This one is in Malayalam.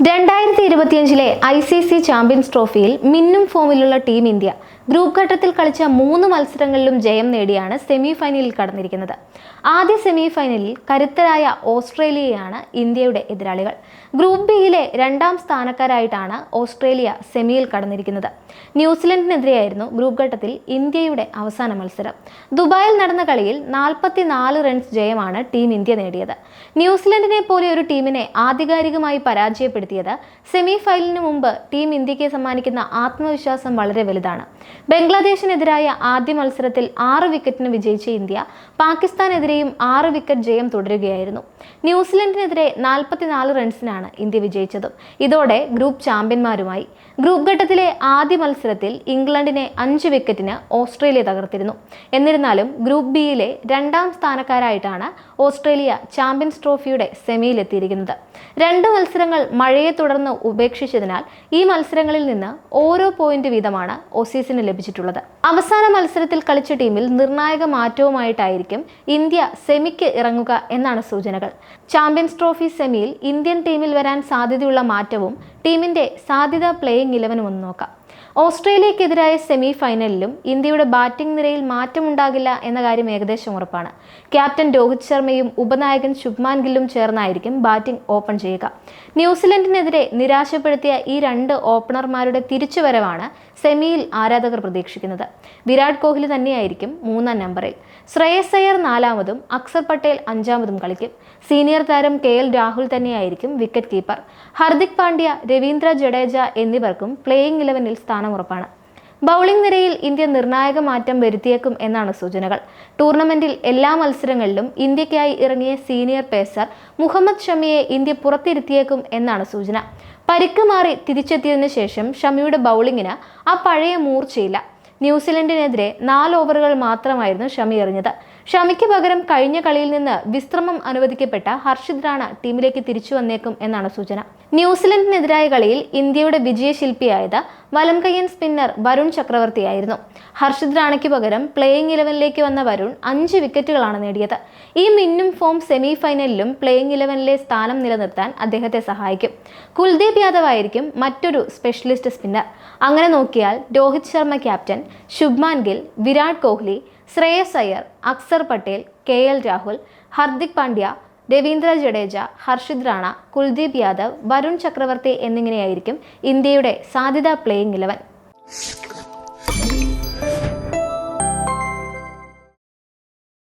2025 ICC ചാമ്പ്യൻസ് ട്രോഫിയിൽ മിന്നും ഫോമിലുള്ള ടീം ഇന്ത്യ ഗ്രൂപ്പ് ഘട്ടത്തിൽ കളിച്ച 3 മത്സരങ്ങളിലും ജയം നേടിയാണ് സെമി ഫൈനലിൽ കടന്നിരിക്കുന്നത്. ആദ്യ സെമി ഫൈനലിൽ കരുത്തരായ ഓസ്ട്രേലിയയാണ് ഇന്ത്യയുടെ എതിരാളികൾ. ഗ്രൂപ്പ് ബിയിലെ 2ാം സ്ഥാനക്കാരായിട്ടാണ് ഓസ്ട്രേലിയ സെമിയിൽ കടന്നിരിക്കുന്നത്. ന്യൂസിലൻഡിനെതിരെയായിരുന്നു ഗ്രൂപ്പ് ഘട്ടത്തിൽ ഇന്ത്യയുടെ അവസാന മത്സരം. ദുബായിൽ നടന്ന കളിയിൽ 44 റൺസ് ജയമാണ് ടീം ഇന്ത്യ നേടിയത്. ന്യൂസിലൻഡിനെ പോലെ ഒരു ടീമിനെ ആധികാരികമായി പരാജയപ്പെടുത്തിയത് സെമി ഫൈനലിന് മുമ്പ് ടീം ഇന്ത്യക്ക് സമ്മാനിക്കുന്ന ആത്മവിശ്വാസം വളരെ വലുതാണ്. ബംഗ്ലാദേശിനെതിരായ ആദ്യ മത്സരത്തിൽ 6 വിക്കറ്റിന് വിജയിച്ച ഇന്ത്യ പാകിസ്ഥാനെതിരെയും 6 വിക്കറ്റ് ജയം തുടരുകയായിരുന്നു. ന്യൂസിലൻഡിനെതിരെ 44 റൺസിനാണ് ഇന്ത്യ വിജയിച്ചത്. ഇതോടെ ഗ്രൂപ്പ് ചാമ്പ്യന്മാരുമായി. ഗ്രൂപ്പ് ഘട്ടത്തിലെ ആദ്യ മത്സരത്തിൽ ഇംഗ്ലണ്ടിനെ 5 വിക്കറ്റിന് ഓസ്ട്രേലിയ തകർത്തിരുന്നു. എന്നിരുന്നാലും ഗ്രൂപ്പ് ബിയിലെ 2ാം സ്ഥാനക്കാരായിട്ടാണ് ഓസ്ട്രേലിയ ചാമ്പ്യൻസ് ട്രോഫിയുടെ സെമിയിലെത്തിയിരിക്കുന്നത്. 2 മത്സരങ്ങൾ മഴയെ തുടർന്ന് ഉപേക്ഷിച്ചതിനാൽ ഈ മത്സരങ്ങളിൽ നിന്ന് ഓരോ പോയിന്റ് വീതമാണ് ഓസീസിന് ലഭിച്ചിട്ടുള്ളത്. അവസാന മത്സരത്തിൽ കളിച്ച ടീമിൽ നിർണായക മാറ്റവുമായിട്ടായിരിക്കും ഇന്ത്യ സെമിക്ക് ഇറങ്ങുക എന്നാണ് സൂചനകൾ. ചാമ്പ്യൻസ് ട്രോഫി സെമിയിൽ ഇന്ത്യൻ ടീമിൽ വരാൻ സാധ്യതയുള്ള മാറ്റവും ടീമിന്റെ സാധ്യത പ്ലേയിങ് 11 ഒന്ന് നോക്കാം. ഓസ്ട്രേലിയക്കെതിരായ സെമി ഫൈനലിലും ഇന്ത്യയുടെ ബാറ്റിംഗ് നിരയിൽ മാറ്റമുണ്ടാകില്ല എന്ന കാര്യം ഏകദേശം ഉറപ്പാണ്. ക്യാപ്റ്റൻ രോഹിത് ശർമ്മയും ഉപനായകൻ ശുഭ്മാൻ ഗില്ലും ചേർന്നായിരിക്കും ബാറ്റിംഗ് ഓപ്പൺ ചെയ്യുക. ന്യൂസിലൻഡിനെതിരെ നിരാശപ്പെടുത്തിയ ഈ 2 ഓപ്പണർമാരുടെ തിരിച്ചുവരവാണ് സെമിയിൽ ആരാധകർ പ്രതീക്ഷിക്കുന്നത്. വിരാട് കോഹ്ലി തന്നെയായിരിക്കും 3ാം നമ്പറിൽ. ശ്രേയസ് അയ്യർ 4ാമതും അക്സർ പട്ടേൽ 5ാമതും കളിക്കും. സീനിയർ താരം KL രാഹുൽ തന്നെയായിരിക്കും വിക്കറ്റ് കീപ്പർ. ഹർദിക് പാണ്ഡ്യ, രവീന്ദ്ര ജഡേജ എന്നിവർക്കും പ്ലേയിങ് 11-ൽ സ്ഥാനമുറപ്പാണ്. ബൗളിംഗ് നിരയിൽ ഇന്ത്യ നിർണായക മാറ്റം വരുത്തിയേക്കും എന്നാണ് സൂചനകൾ. ടൂർണമെന്റിൽ എല്ലാ മത്സരങ്ങളിലും ഇന്ത്യക്കായി ഇറങ്ങിയ സീനിയർ പേസർ മുഹമ്മദ് ഷമിയെ ഇന്ത്യ പുറത്തിരുത്തിയേക്കും എന്നാണ് സൂചന. പരിക്ക് മാറി തിരിച്ചെത്തിയതിനു ശേഷം ഷമിയുടെ ബൗളിങ്ങിന് ആ പഴയ മൂർച്ചയില്ല. ന്യൂസിലൻഡിനെതിരെ 4 ഓവറുകൾ മാത്രമായിരുന്നു ഷമി എറിഞ്ഞത്. ഷമിക്ക് പകരം കഴിഞ്ഞ കളിയിൽ നിന്ന് വിശ്രമം അനുവദിക്കപ്പെട്ട ഹർഷിത് റാണ ടീമിലേക്ക് തിരിച്ചു വന്നേക്കും എന്നാണ് സൂചന. ന്യൂസിലൻഡിനെതിരായ കളിയിൽ ഇന്ത്യയുടെ വിജയശില്പിയായത് വലംകയ്യൻ സ്പിന്നർ വരുൺ ചക്രവർത്തിയായിരുന്നു. ഹർഷിത് റാണയ്ക്ക് പകരം പ്ലേയിങ് 11-ലേക്ക് വന്ന വരുൺ 5 വിക്കറ്റുകളാണ് നേടിയത്. ഈ മിന്നും ഫോം സെമി ഫൈനലിലും പ്ലേയിങ് 11-ലെ സ്ഥാനം നിലനിർത്താൻ അദ്ദേഹത്തെ സഹായിക്കും. കുൽദീപ് യാദവ് ആയിരിക്കും മറ്റൊരു സ്പെഷ്യലിസ്റ്റ് സ്പിന്നർ. അങ്ങനെ നോക്കിയാൽ രോഹിത് ശർമ്മ ക്യാപ്റ്റൻ, ശുഭ്മാൻ ഗിൽ, വിരാട് കോഹ്ലി, ശ്രേയസ് അയ്യർ, അക്സർ പട്ടേൽ, KL രാഹുൽ, ഹർദിക് പാണ്ഡ്യ, രവീന്ദ്ര ജഡേജ, ഹർഷിത് റാണ, കുൽദീപ് യാദവ്, വരുൺ ചക്രവർത്തി എന്നിങ്ങനെയായിരിക്കും ഇന്ത്യയുടെ സാധ്യതാ പ്ലേയിങ് 11.